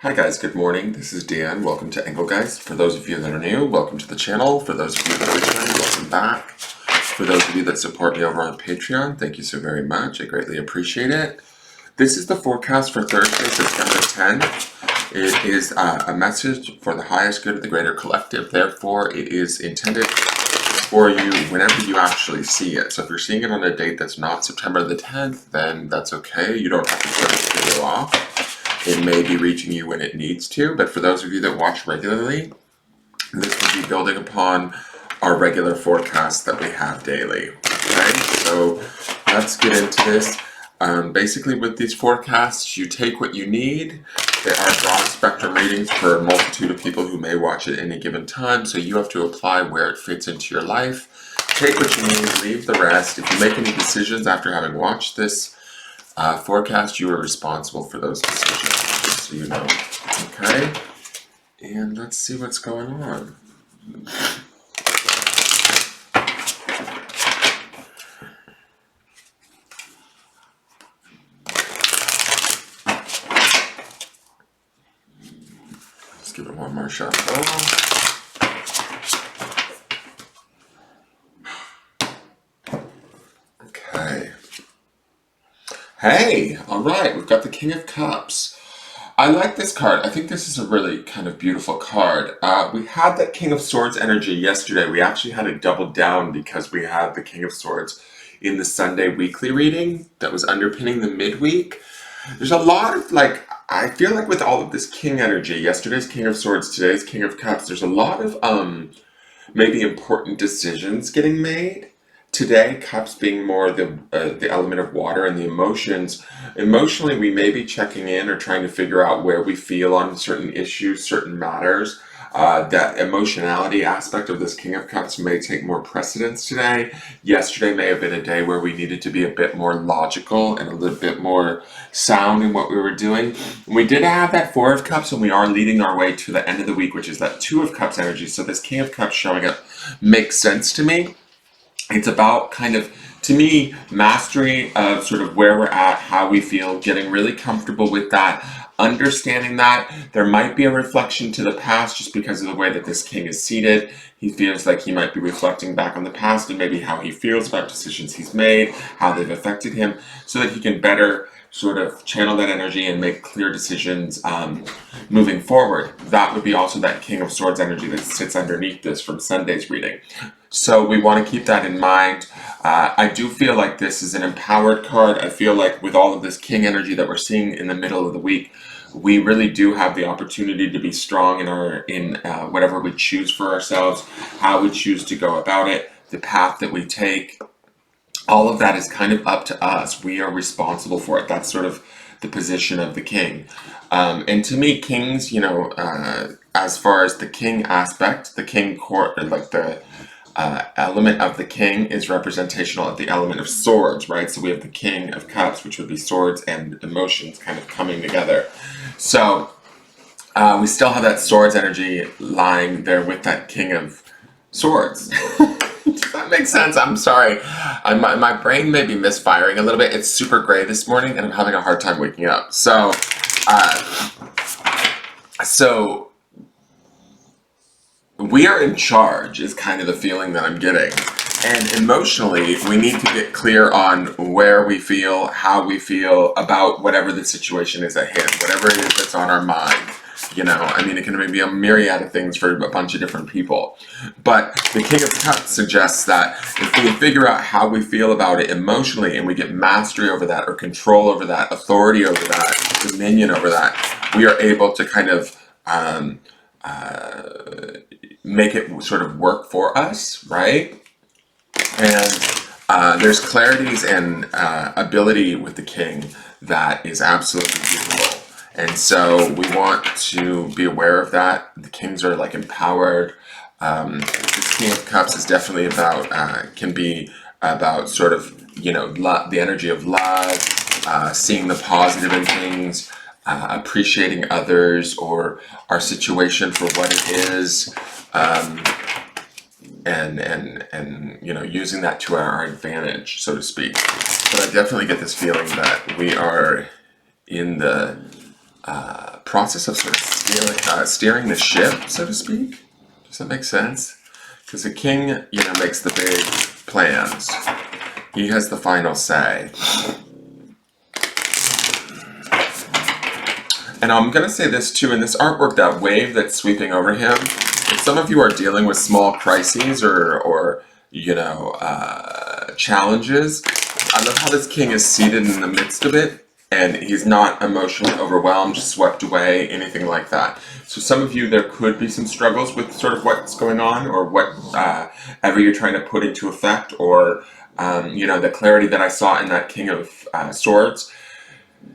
Hi guys, good morning. This is Dan. Welcome to Engelgeist. For those of you that are new, welcome to the channel. For those of you that are returning, welcome back. For those of you that support me over on Patreon, thank you so very much. I greatly appreciate it. This is the forecast for Thursday, September 10th. It is a message for the highest good of the greater collective. Therefore, it is intended for you whenever you actually see it. So if you're seeing it on a date that's not September the 10th, then that's okay. You don't have to turn this video off. It may be reaching you when it needs to, but for those of you that watch regularly, this will be building upon our regular forecast that we have daily. Okay, so let's get into this. Basically with these forecasts, you take what you need. They are broad spectrum readings for a multitude of people who may watch at any given time, so you have to apply where it fits into your life. Take what you need, leave the rest. If you make any decisions after having watched this forecast, you are responsible for those decisions, just so you know. Okay, and let's see what's going on. Let's give it one more shuffle. Okay. Hey, all right, we've got the King of Cups. I like this card. I think this is a really kind of beautiful card. We had that King of Swords energy yesterday. We actually had it doubled down because we had the King of Swords in the Sunday weekly reading that was underpinning the midweek. There's a lot of, I feel like with all of this King energy, yesterday's King of Swords, today's King of Cups, there's a lot of maybe important decisions getting made. Today, cups being more the element of water and the emotions. Emotionally, we may be checking in or trying to figure out where we feel on certain issues, certain matters. That emotionality aspect of this King of Cups may take more precedence today. Yesterday may have been a day where we needed to be a bit more logical and a little bit more sound in what we were doing. We did have that Four of Cups, and we are leading our way to the end of the week, which is that Two of Cups energy. So this King of Cups showing up makes sense to me. It's about kind of, to me, mastery of sort of where we're at, how we feel, getting really comfortable with that, understanding that there might be a reflection to the past just because of the way that this king is seated. He feels like he might be reflecting back on the past and maybe how he feels about decisions he's made, how they've affected him, so that he can better sort of channel that energy and make clear decisions moving forward. That would be also that King of Swords energy that sits underneath this from Sunday's reading. So we want to keep that in mind. I do feel like this is an empowered card. I feel like with all of this king energy that we're seeing in the middle of the week, we really do have the opportunity to be strong in whatever we choose for ourselves, how we choose to go about it, the path that we take. All of that is kind of up to us. We are responsible for it. That's sort of the position of the king. And to me, kings, as far as the king aspect, the king court, like the element of the king is representational of the element of swords, right? So we have the King of Cups, which would be swords and emotions kind of coming together. So we still have that swords energy lying there with that King of Swords. Does that make sense? I'm sorry. My brain may be misfiring a little bit. It's super gray this morning and I'm having a hard time waking up. So we are in charge is kind of the feeling that I'm getting. And emotionally, we need to get clear on where we feel, how we feel about whatever the situation is at hand, whatever it is that's on our mind. It can be a myriad of things for a bunch of different people. But the King of Cups suggests that if we figure out how we feel about it emotionally and we get mastery over that or control over that, authority over that, dominion over that, we are able to kind of make it sort of work for us, right? And there's clarities and ability with the king that is absolutely beautiful. And so we want to be aware of that. The kings are like empowered. This King of Cups is definitely about, can be about sort of, the energy of love, seeing the positive in things, appreciating others or our situation for what it is, and using that to our advantage, so to speak. But I definitely get this feeling that we are in the process of sort of steering the ship, so to speak. Does that make sense? Because the king, makes the big plans. He has the final say. And I'm going to say this too, in this artwork, that wave that's sweeping over him, if some of you are dealing with small crises or challenges, I love how this king is seated in the midst of it, and he's not emotionally overwhelmed, swept away, anything like that. So some of you, there could be some struggles with sort of what's going on, or whatever you're trying to put into effect, or the clarity that I saw in that King of Swords.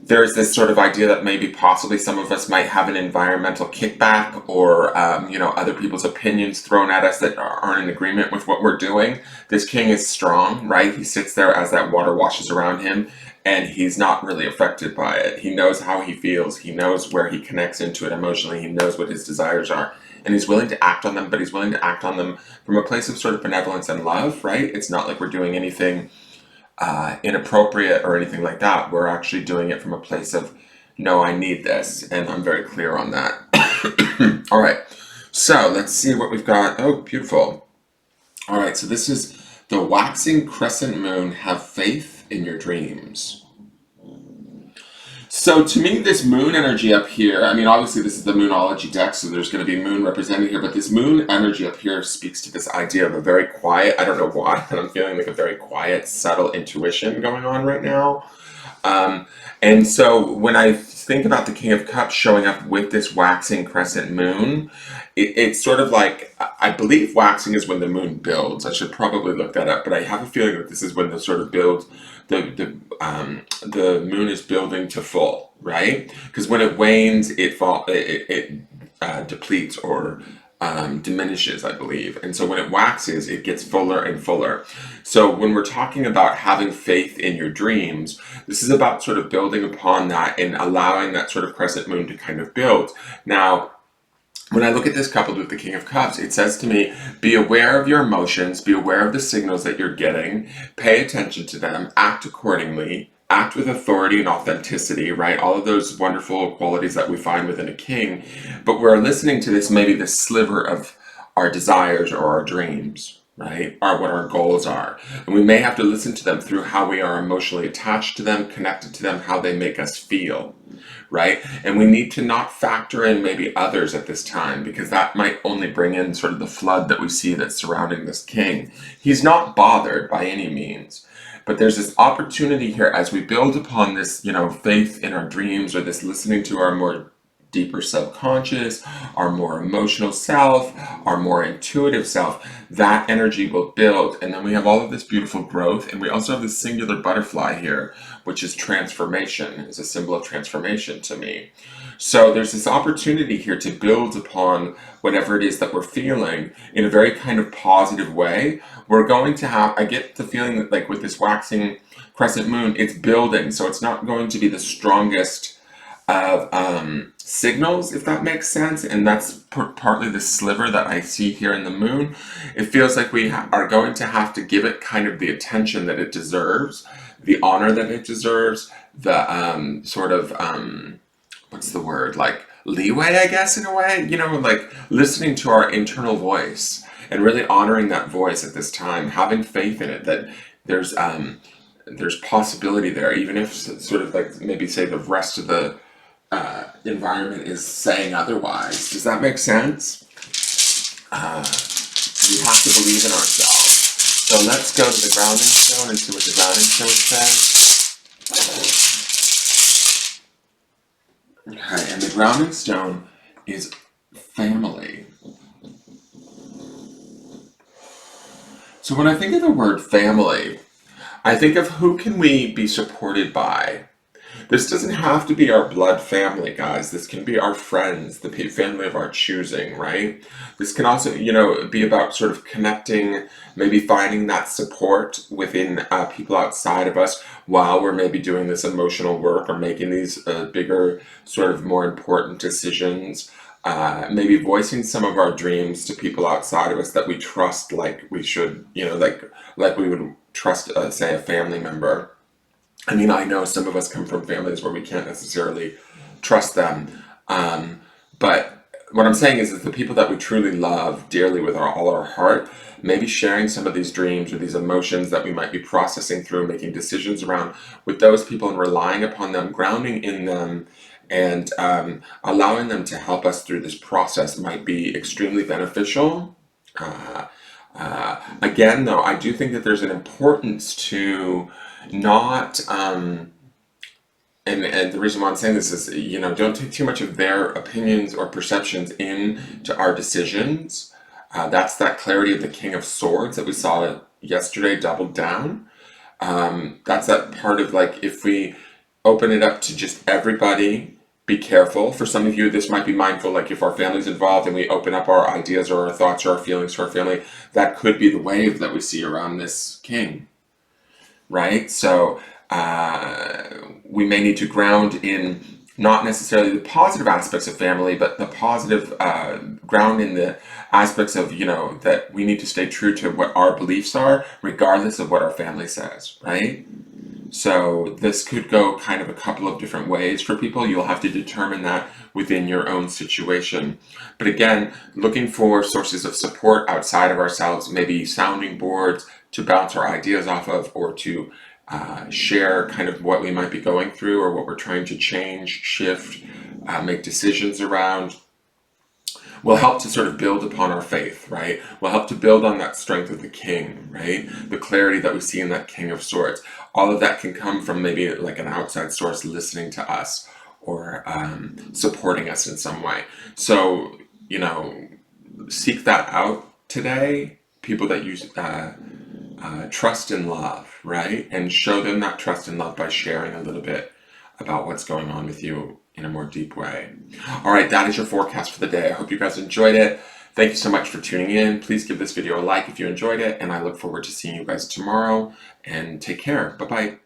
There's this sort of idea that maybe possibly some of us might have an environmental kickback, or other people's opinions thrown at us that aren't in agreement with what we're doing. This king is strong, right? He sits there as that water washes around him, and he's not really affected by it. He knows how he feels. He knows where he connects into it emotionally. He knows what his desires are, and he's willing to act on them, but he's willing to act on them from a place of sort of benevolence and love, right? It's not like we're doing anything inappropriate or anything like that. We're actually doing it from a place of, no, I need this, and I'm very clear on that. All right, so let's see what we've got. Oh, beautiful. All right, so this is the waxing crescent moon. Have faith in your dreams. So to me, this moon energy up here, I mean, obviously this is the Moonology deck, so there's going to be moon represented here, but this moon energy up here speaks to this idea of a very quiet, I don't know why, but I'm feeling like a very quiet, subtle intuition going on right now. And so when I think about the King of Cups showing up with this waxing crescent moon, it's sort of like, I believe waxing is when the moon builds. I should probably look that up, but I have a feeling that this is when the sort of build, the moon is building to full, right? Because when it wanes, it depletes or diminishes, I believe. And so when it waxes, it gets fuller and fuller. So when we're talking about having faith in your dreams, this is about sort of building upon that and allowing that sort of crescent moon to kind of build. Now, when I look at this coupled with the King of Cups, it says to me, be aware of your emotions, be aware of the signals that you're getting, pay attention to them, act accordingly, act with authority and authenticity, right? All of those wonderful qualities that we find within a king. But we're listening to this, maybe this sliver of our desires or our dreams, right? Or what our goals are. And we may have to listen to them through how we are emotionally attached to them, connected to them, how they make us feel, right? And we need to not factor in maybe others at this time, because that might only bring in sort of the flood that we see that's surrounding this king. He's not bothered by any means. But there's this opportunity here as we build upon this, faith in our dreams, or this listening to our more deeper subconscious, our more emotional self, our more intuitive self. That energy will build, and then we have all of this beautiful growth, and we also have this singular butterfly here, which is transformation. It's a symbol of transformation to me. So there's this opportunity here to build upon whatever it is that we're feeling in a very kind of positive way. We're going to have, I get the feeling that like with this waxing crescent moon, it's building. So it's not going to be the strongest of signals, if that makes sense. And that's partly the sliver that I see here in the moon. It feels like we are going to have to give it kind of the attention that it deserves, the honor that it deserves, the what's the word, like leeway, I guess, in a way, like listening to our internal voice and really honoring that voice at this time, having faith in it, that there's possibility there, even if sort of like maybe say the rest of the environment is saying otherwise. Does that make sense? We have to believe in ourselves. So let's go to the grounding stone and see what the grounding stone says. Okay, and the grounding stone is family. So when I think of the word family, I think of who can we be supported by. This doesn't have to be our blood family, guys. This can be our friends, the family of our choosing, right? This can also, be about sort of connecting, maybe finding that support within people outside of us while we're maybe doing this emotional work or making these bigger, sort of more important decisions. Maybe voicing some of our dreams to people outside of us that we trust, like we should, like we would trust, say, a family member. I mean, I know some of us come from families where we can't necessarily trust them But what I'm saying is the people that we truly love dearly with all our heart, maybe sharing some of these dreams or these emotions that we might be processing through, making decisions around with those people and relying upon them, grounding in them, and allowing them to help us through this process might be extremely beneficial. Uh, Again, though, I do think that there's an importance to not. And the reason why I'm saying this is, don't take too much of their opinions or perceptions into our decisions. That's that clarity of the King of Swords that we saw yesterday doubled down. That's that part of like, if we open it up to just everybody, be careful. For some of you, this might be mindful, like if our family's involved and we open up our ideas or our thoughts or our feelings to our family, that could be the wave that we see around this king, right? So we may need to ground in not necessarily the positive aspects of family, but the positive ground in the aspects of, that we need to stay true to what our beliefs are, regardless of what our family says, right? So this could go kind of a couple of different ways for people. You'll have to determine that within your own situation. But again, looking for sources of support outside of ourselves, maybe sounding boards to bounce our ideas off of, or to share kind of what we might be going through or what we're trying to change, shift, make decisions around, will help to sort of build upon our faith, right? Will help to build on that strength of the king, right? The clarity that we see in that King of Swords. All of that can come from maybe like an outside source listening to us or supporting us in some way. So, seek that out today. People that you trust and love, right? And show them that trust and love by sharing a little bit about what's going on with you in a more deep way. All right, that is your forecast for the day. I hope you guys enjoyed it. Thank you so much for tuning in. Please give this video a like if you enjoyed it, and I look forward to seeing you guys tomorrow, and take care. Bye-bye.